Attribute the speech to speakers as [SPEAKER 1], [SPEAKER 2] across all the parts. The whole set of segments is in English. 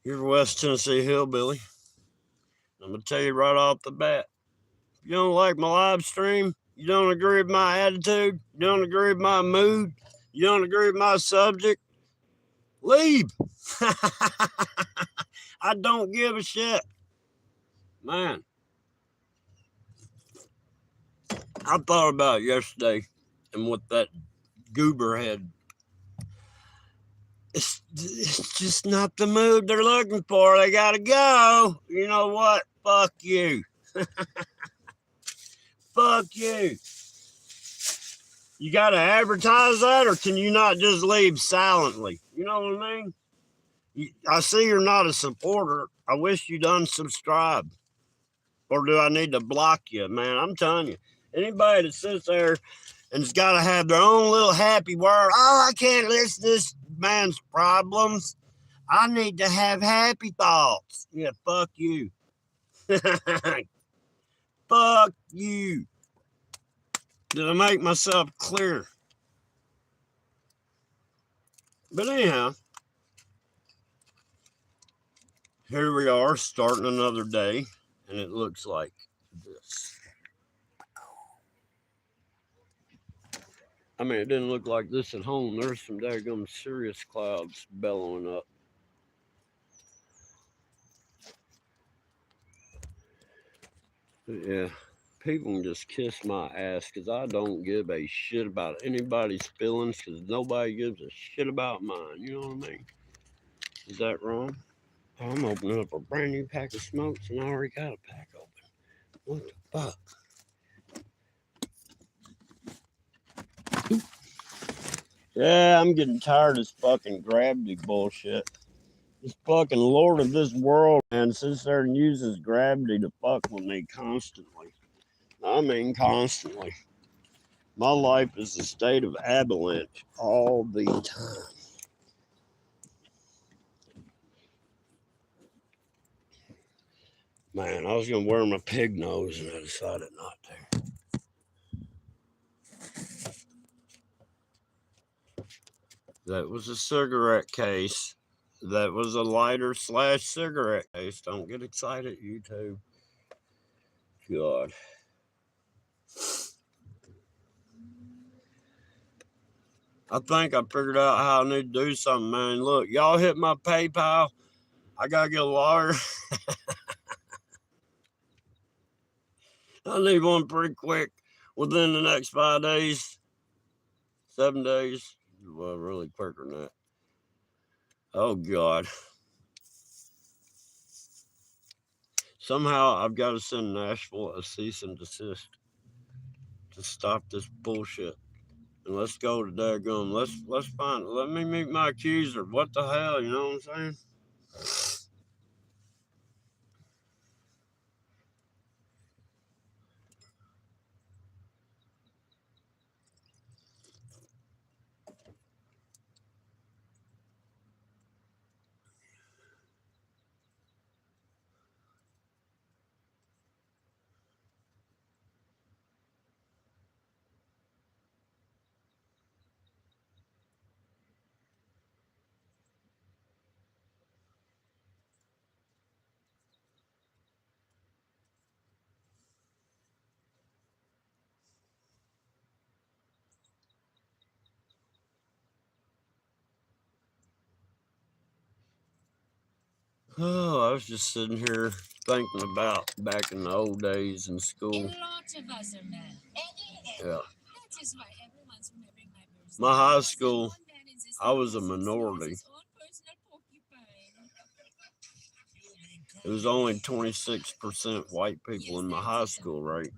[SPEAKER 1] You're a West Tennessee hillbilly. I'm going to tell you right off the bat. If you don't like my live stream, you don't agree with my attitude, you don't agree with my mood, you don't agree with my subject, leave. I don't give a shit. Man, I thought about yesterday and what that goober had. It's just not the mood they're looking for. They got to go. You know what? Fuck you. Fuck you. You got to advertise that, or can you not just leave silently? You know what I mean? I see you're not a supporter. I wish you'd unsubscribe. Or do I need to block you? Man, I'm telling you, anybody that sits there and has got to have their own little happy word, oh, I can't listen to this man's problems. I need to have happy thoughts. Yeah, fuck you. Fuck you. Did I make myself clear? But anyhow, here we are starting another day, and it looks like this. I mean, it didn't look like this at home. There's some daggum serious clouds bellowing up. But yeah, people can just kiss my ass because I don't give a shit about anybody's feelings because nobody gives a shit about mine. You know what I mean? Is that wrong? Oh, I'm opening up a brand new pack of smokes and I already got a pack open. What the fuck? Yeah, I'm getting tired of this fucking gravity bullshit. This fucking Lord of this world, man, sits there and uses gravity to fuck with me constantly. I mean, constantly. My life is a state of avalanche all the time. Man, I was going to wear my pig nose and I decided not to. That was a cigarette case. That was a lighter / cigarette case. Don't get excited, YouTube. God. I think I figured out how I need to do something, man. Look, y'all hit my PayPal. I got to get a lawyer. I need one pretty quick within the next 5 days, 7 days. Well, really quicker than that. Oh, God. Somehow I've got to send Nashville a cease and desist to stop this bullshit. And let's go to daggum. Let's find. Let me meet my accuser. What the hell? You know what I'm saying? Oh, I was just sitting here thinking about back in the old days in school. Yeah. My high school, I was a minority. It was only 26% white people in my high school, right?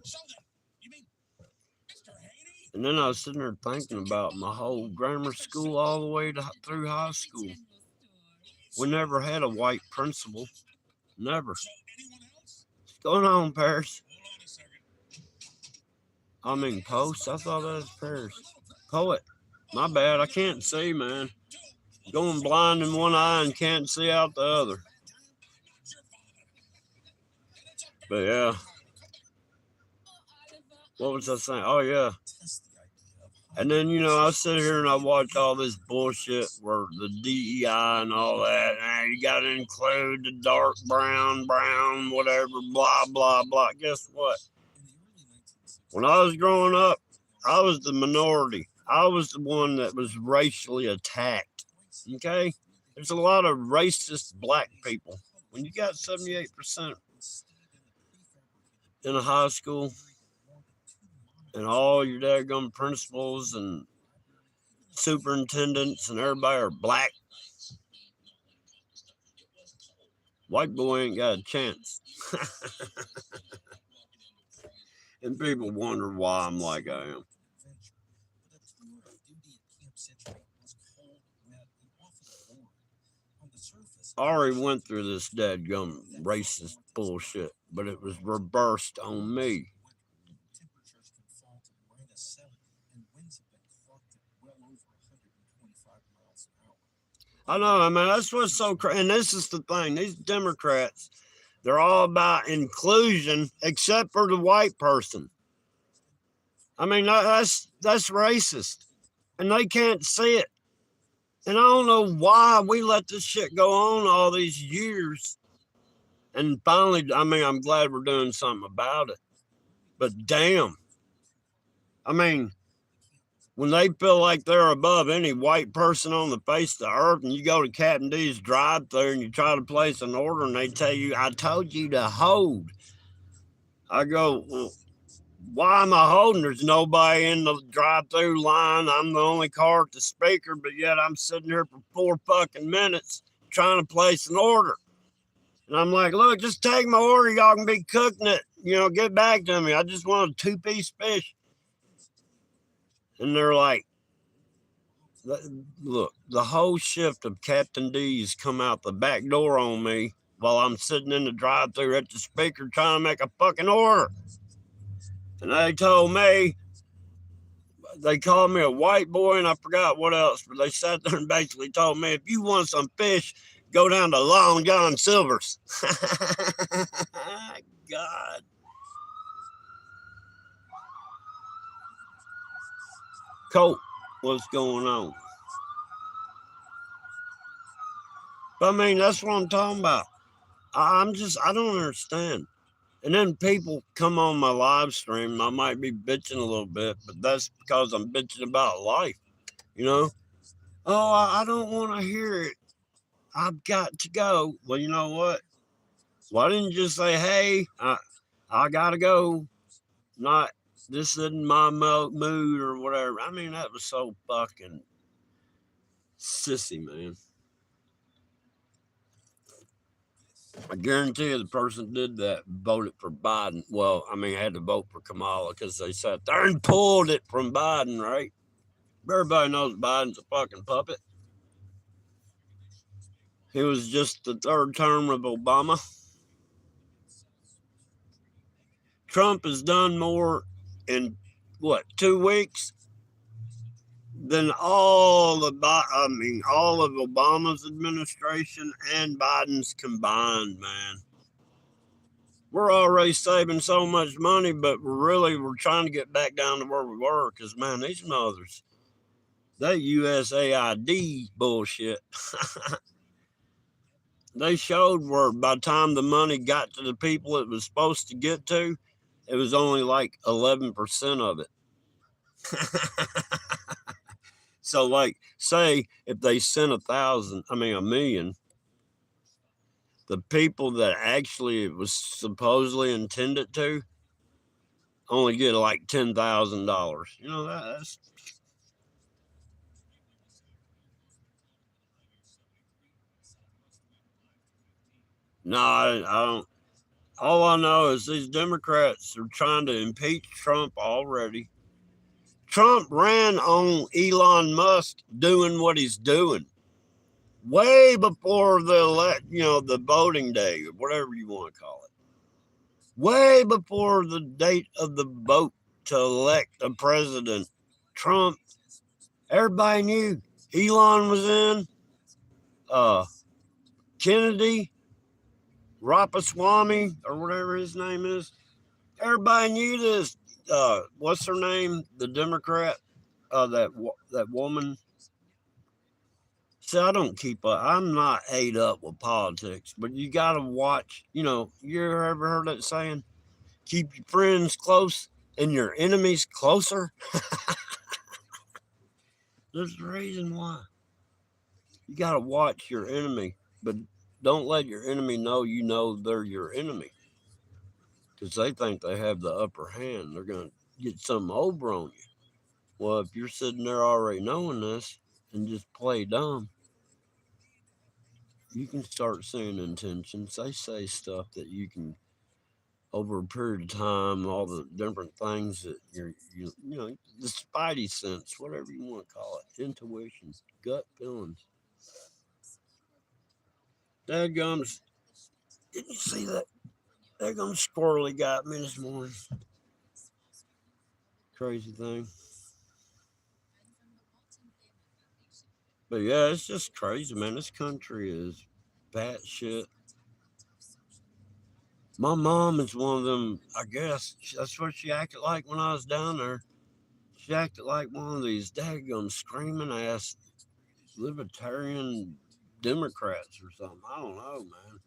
[SPEAKER 1] And then I was sitting there thinking about my whole grammar school all the way through high school. We never had a white principal. Never. What's going on, Paris? I mean, Post? I thought that was Paris. Poet. My bad. I can't see, man. Going blind in one eye and can't see out the other. But yeah. What was I saying? Oh, yeah. And then, I sit here and I watch all this bullshit where the DEI and all that. you got to include the dark brown, whatever, blah, blah, blah. Guess what? When I was growing up, I was the minority. I was the one that was racially attacked. Okay? There's a lot of racist black people. When you got 78% in a high school and all your daggum principals and superintendents and everybody are black, white boy ain't got a chance. And people wonder why I'm like I am. I already went through this dadgum racist bullshit, but it was reversed on me. I know, I mean, that's what's so crazy. And this is the thing, these Democrats, they're all about inclusion, except for the white person. I mean, that's racist, and they can't see it. And I don't know why we let this shit go on all these years. And finally, I mean, I'm glad we're doing something about it. But damn, I mean, when they feel like they're above any white person on the face of the earth, and you go to Captain D's drive-thru and you try to place an order, and they tell you, "I told you to hold." I go, well, why am I holding? There's nobody in the drive-thru line. I'm the only car at the speaker, but yet I'm sitting here for 4 fucking minutes trying to place an order. And I'm like, look, just take my order. Y'all can be cooking it. You know, get back to me. I just want a 2-piece fish. And they're like, look, the whole shift of Captain D's come out the back door on me while I'm sitting in the drive-thru at the speaker trying to make a fucking order. And they told me, they called me a white boy, and I forgot what else, but they sat there and basically told me, if you want some fish, go down to Long John Silver's. God. Colt, what's going on? But I mean, that's what I'm talking about. I don't understand. And then people come on my live stream. I might be bitching a little bit, but that's because I'm bitching about life, you know? Oh, I don't want to hear it. I've got to go. Well, you know what? Why didn't you just say, hey, I got to go? Not, this isn't my mood or whatever. I mean, that was so fucking sissy, man. I guarantee you the person that did that voted for Biden. Well, I mean, had to vote for Kamala because they sat there and pulled it from Biden, right? Everybody knows Biden's a fucking puppet. He was just the third term of Obama. Trump has done more in, 2 weeks than all of Obama's administration and Biden's combined, man. We're already saving so much money, but we're trying to get back down to where we were because, man, these mothers, that USAID bullshit, they showed where by the time the money got to the people it was supposed to get to, it was only like 11% of it. So, like, say if they sent a million, the people that actually it was supposedly intended to only get like $10,000. You know, that's. No, I don't. All I know is these Democrats are trying to impeach Trump already. Trump ran on Elon Musk doing what he's doing way before the voting day, or whatever you want to call it. Way before the date of the vote to elect a president. Trump, everybody knew Elon was in, Kennedy, Ramaswamy, or whatever his name is. Everybody knew this. What's her name? The Democrat, that woman. See, I don't keep up. I'm not ate up with politics, but you got to watch. You ever heard that saying? Keep your friends close and your enemies closer. There's a reason why. You got to watch your enemy, but don't let your enemy know they're your enemy because they think they have the upper hand. They're going to get something over on you. Well, if you're sitting there already knowing this and just play dumb, you can start seeing intentions. They say stuff that you can, over a period of time, all the different things that the spidey sense, whatever you want to call it, intuition, gut feelings. Dadgums, didn't you see that? Dadgum squirrely got me this morning. Crazy thing. But yeah, it's just crazy, man. This country is batshit. My mom is one of them, I guess. That's what she acted like when I was down there. She acted like one of these daggum screaming ass libertarian Democrats or something. I don't know, man.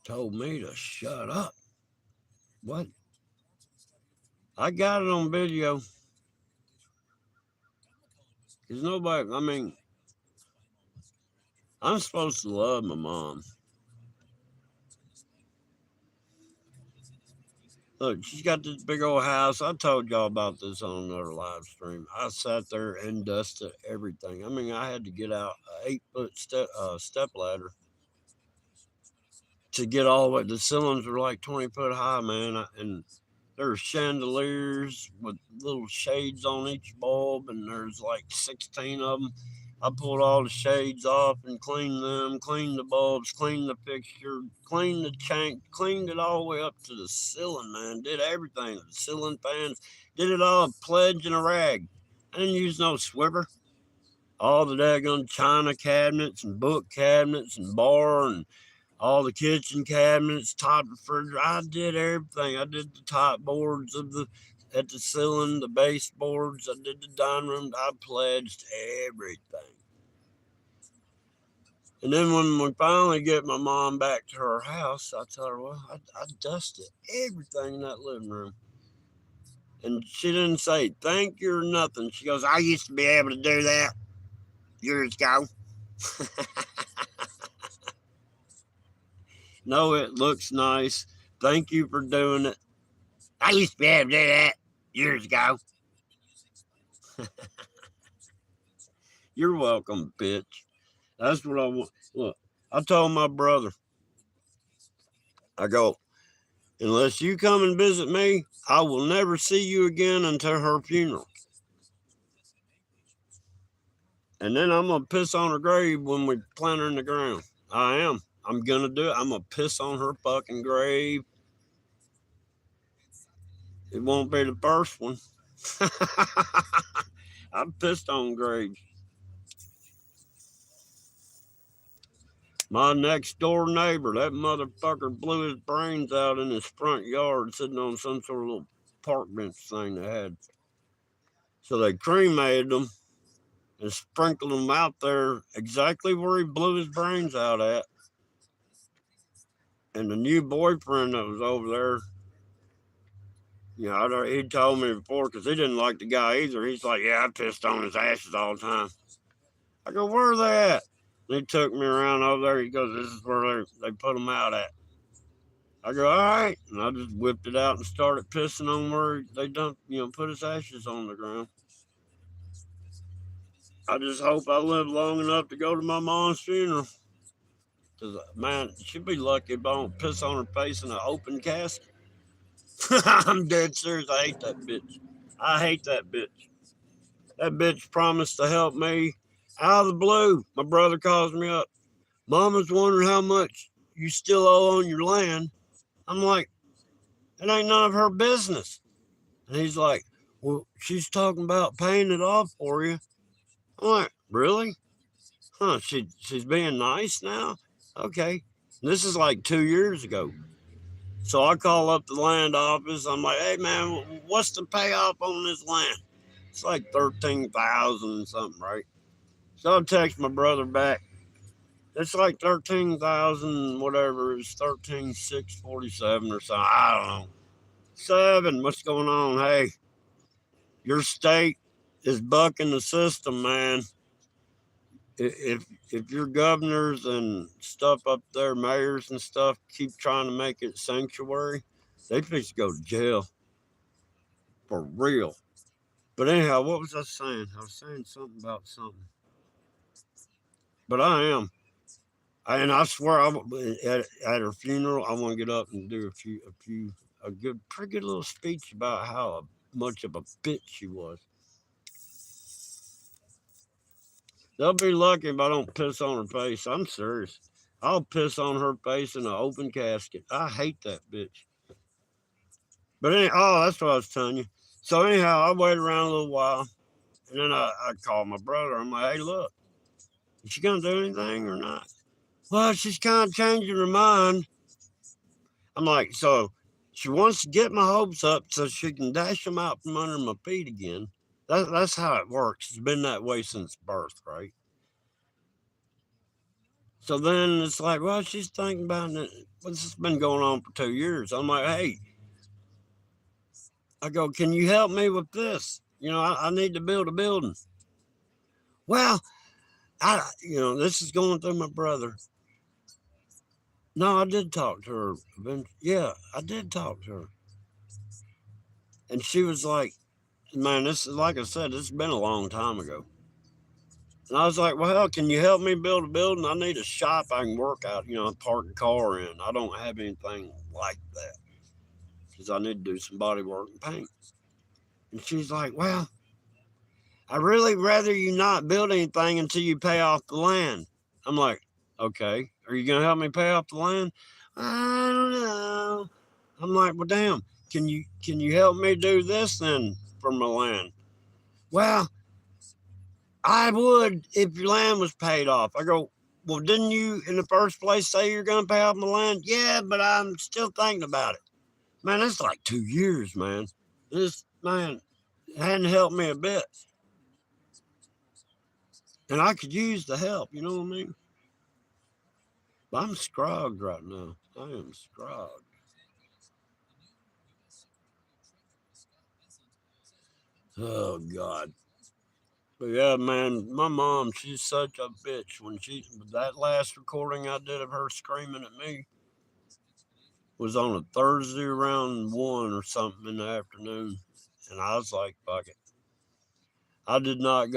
[SPEAKER 1] Told me to shut up. What? I got it on video. Because nobody, I mean, I'm supposed to love my mom. Look, she's got this big old house. I told y'all about this on another live stream. I sat there and dusted everything. I mean, I had to get out an 8-foot step ladder to get all the way. The ceilings were like 20 foot high, man. And there's chandeliers with little shades on each bulb, and there's like 16 of them. I pulled all the shades off and cleaned them, cleaned the bulbs, cleaned the fixture, cleaned the tank, cleaned it all the way up to the ceiling, man. Did everything. The ceiling fans, did it all, pledge in a rag. I didn't use no swibber. All the daggone china cabinets and book cabinets and bar and all the kitchen cabinets, top refrigerator. I did everything. I did the top boards at the ceiling, the baseboards. I did the dining room. I pledged everything. And then when we finally get my mom back to her house, I tell her, well, I dusted everything in that living room. And she didn't say thank you or nothing. She goes, I used to be able to do that years ago. No, it looks nice. Thank you for doing it. I used to be able to do that years ago. You're welcome, bitch. That's what I want. Look, I told my brother, I go, unless you come and visit me, I will never see you again until her funeral. And then I'm going to piss on her grave when we plant her in the ground. I am. I'm going to do it. I'm going to piss on her fucking grave. It won't be the first one. I've pissed on graves. My next door neighbor, that motherfucker blew his brains out in his front yard sitting on some sort of little park bench thing they had. So they cremated him and sprinkled him out there exactly where he blew his brains out at. And the new boyfriend that was over there, he told me before because he didn't like the guy either. He's like, yeah, I pissed on his ashes all the time. I go, where are they at? And he took me around over there. He goes, this is where they put him out at. I go, all right. And I just whipped it out and started pissing on where they dumped, put his ashes on the ground. I just hope I live long enough to go to my mom's funeral. Because, man, she'd be lucky if I don't piss on her face in an open casket. I'm dead serious. I hate that bitch. I hate that bitch. That bitch promised to help me out of the blue. My brother calls me up. Mama's wondering how much you still owe on your land. I'm like, it ain't none of her business. And he's like, well, she's talking about paying it off for you. I'm like, really? Huh, she's being nice now? Okay. And this is like 2 years ago. So I call up the land office. I'm like, hey, man, what's the payoff on this land? It's like 13,000 something, right? So I'll text my brother back. It's like 13,000, whatever. It's 13,647 or something. I don't know. Seven, what's going on? Hey, your state is bucking the system, man. If your governors and stuff up there, mayors and stuff, keep trying to make it sanctuary, they fix to go to jail for real. But anyhow, what was I saying? I was saying something about something. But I am. And I swear, at her funeral, I want to get up and do pretty good little speech about how much of a bitch she was. They'll be lucky if I don't piss on her face. I'm serious. I'll piss on her face in an open casket. I hate that bitch. But that's what I was telling you. So anyhow, I waited around a little while, and then I called my brother. I'm like, hey, look, is she gonna do anything or not? Well, she's kind of changing her mind. I'm like, so she wants to get my hopes up so she can dash them out from under my feet again. That's how it works. It's been that way since birth, right? So then it's like, well, she's thinking about it. What's this been going on for 2 years? I'm like, hey, I go, can you help me with this? I need to build a building. Well, this is going through my brother. No, I did talk to her. Yeah, I did talk to her. And she was like, man, this is, like I said, this has been a long time ago. And I was like, well, hell, can you help me build a building? I need a shop I can work out, park the car in. I don't have anything like that because I need to do some body work and paint. And she's like, well, I really rather you not build anything until you pay off the land. I'm like, okay, are you going to help me pay off the land? I don't know. I'm like, well, damn, can you help me do this then for my land? Well, I would if your land was paid off. I go, well, didn't you in the first place say you're going to pay off my land? Yeah, but I'm still thinking about it. Man, that's like 2 years, man. This, man, hadn't helped me a bit. And I could use the help, you know what I mean? But I'm scrogged right now. I am scrogged. Oh, God. But yeah, man, my mom, she's such a bitch. That last recording I did of her screaming at me was on a Thursday around 1 or something in the afternoon. And I was like, fuck it. I did not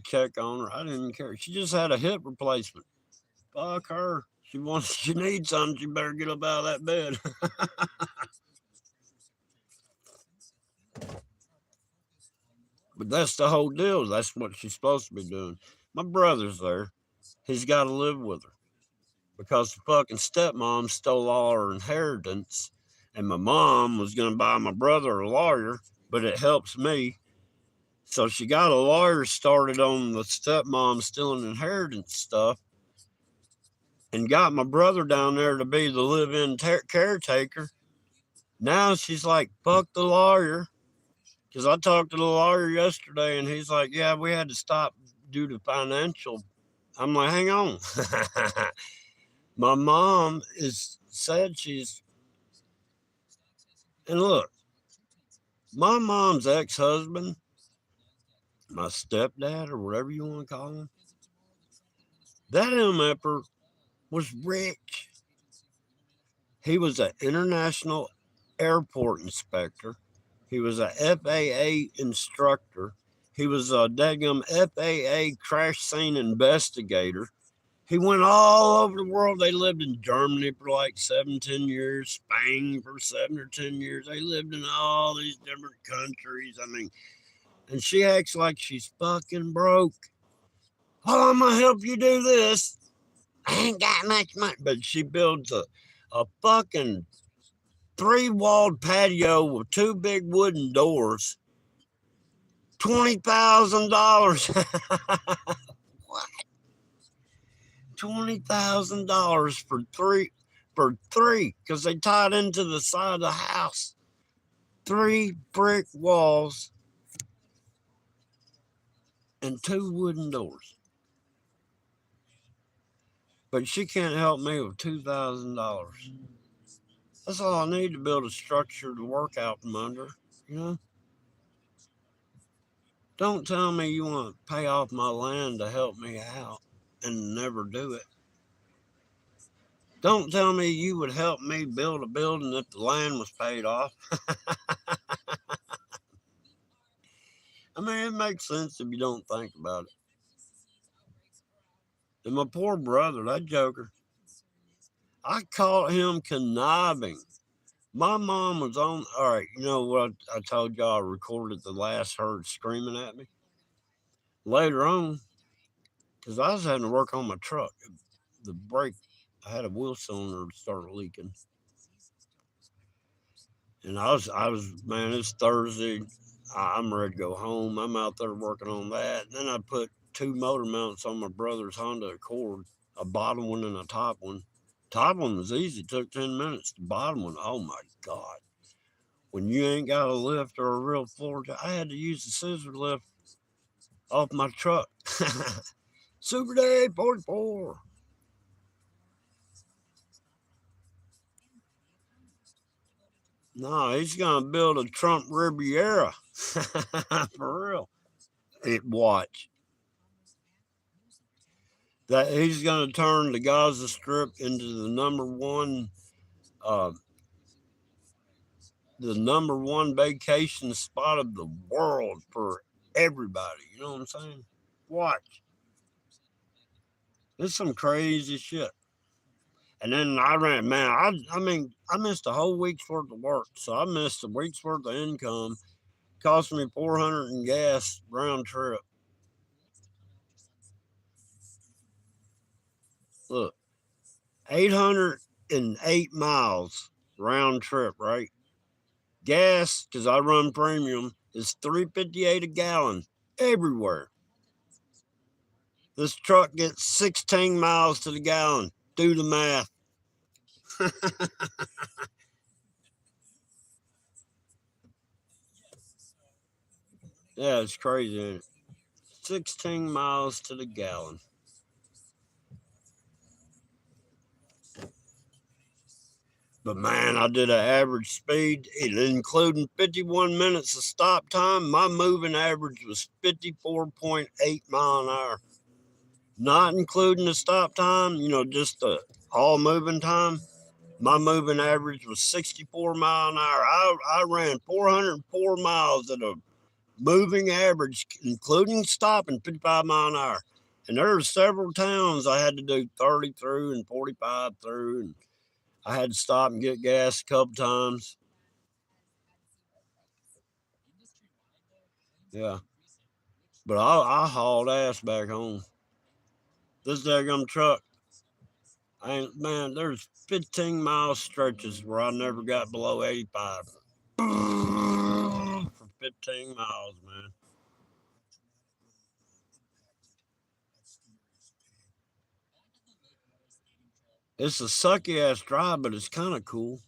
[SPEAKER 1] check on her. I didn't care. She just had a hip replacement. Fuck her. She needs something, she better get up out of that bed. But that's the whole deal. That's what she's supposed to be doing. My brother's there. He's got to live with her because the fucking stepmom stole all her inheritance, and my mom was going to buy my brother a lawyer, but it helps me. So she got a lawyer started on the stepmom stealing inheritance stuff and got my brother down there to be the live-in caretaker. Now she's like, fuck the lawyer. Because I talked to the lawyer yesterday and he's like, yeah, we had to stop due to financial. I'm like, hang on. My mom said and look, my mom's ex-husband, my stepdad or whatever you want to call him, that MFer was rich. He was an international airport inspector. He was a FAA instructor. He was a daggum FAA crash scene investigator. He went all over the world. They lived in Germany for like 17 years, Spain for 7 or 10 years. They lived in all these different countries. I mean, and she acts like she's fucking broke. Oh, I'm going to help you do this. I ain't got much money. But she builds a fucking 3-walled patio with 2 big wooden doors. $20,000. What? $20,000 for three, because they tied into the side of the house. 3 brick walls and 2 wooden doors. But she can't help me with $2,000. That's all I need to build a structure to work out from under, you know? Don't tell me you want to pay off my land to help me out and never do it. Don't tell me you would help me build a building if the land was paid off. I mean, it makes sense if you don't think about it. And my poor brother, that joker, I caught him conniving. My mom was on. All right, you know what I told y'all? I recorded the last herd screaming at me. Later on, because I was having to work on my truck, the brake, I had a wheel cylinder start leaking, and man, it's Thursday. I'm ready to go home. I'm out there working on that. And then I put 2 motor mounts on my brother's Honda Accord, a bottom one and a top one. Top one was easy, it took 10 minutes. The bottom one, oh my God. When you ain't got a lift or a real floor job, I had to use the scissor lift off my truck. Super Day 44. No, he's gonna build a Trump Riviera. For real. Watch. That he's gonna turn the Gaza Strip into uh, the number one vacation spot of the world for everybody. You know what I'm saying? Watch. It's some crazy shit. And then I ran, man, I mean, I missed a whole week's worth of work. So I missed a week's worth of income. Cost me 400 in gas round trip. Look, 808 miles round trip, right? Gas, because I run premium, is $3.58 a gallon everywhere. This truck gets 16 miles to the gallon. Do the math. Yeah, it's crazy, ain't it? 16 miles to the gallon. But man, I did an average speed, including 51 minutes of stop time. My moving average was 54.8 mile an hour. Not including the stop time, just the all moving time. My moving average was 64 mile an hour. I ran 404 miles at a moving average, including stopping 55 mile an hour. And there were several towns I had to do 30 through and 45 through. And I had to stop and get gas a couple times. Yeah. But I hauled ass back home. This daggum truck, man, there's 15-mile stretches where I never got below 85. For 15 miles, man. It's a sucky ass drive, but it's kind of cool.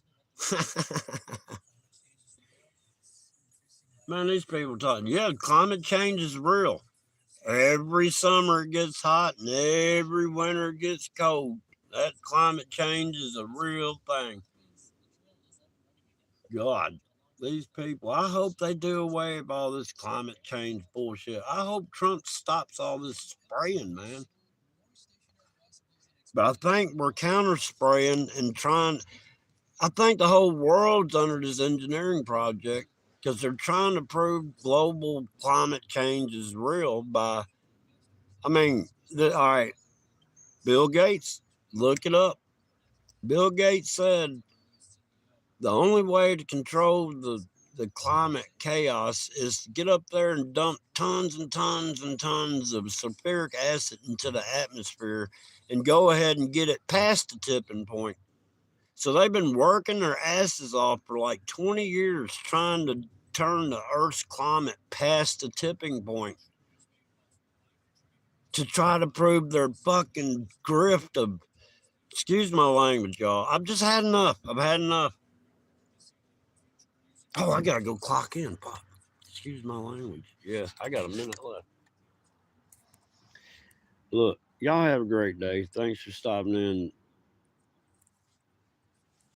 [SPEAKER 1] Man, these people talking, yeah, climate change is real. Every summer it gets hot and every winter it gets cold. That climate change is a real thing. God, these people, I hope they do away with all this climate change bullshit. I hope Trump stops all this spraying, man. But I think we're counter spraying and trying. I think the whole world's under this engineering project because they're trying to prove global climate change is real by, I mean, all right, Bill Gates, look it up. Bill Gates said the only way to control the climate chaos is to get up there and dump tons and tons and tons of sulfuric acid into the atmosphere and go ahead and get it past the tipping point. So they've been working their asses off for like 20 years trying to turn the Earth's climate past the tipping point to try to prove their fucking grift of, excuse my language, y'all. I've just had enough. I've had enough. Oh, I gotta go clock in, Pop. Excuse my language. Yeah, I got a minute left. Look, y'all have a great day. Thanks for stopping in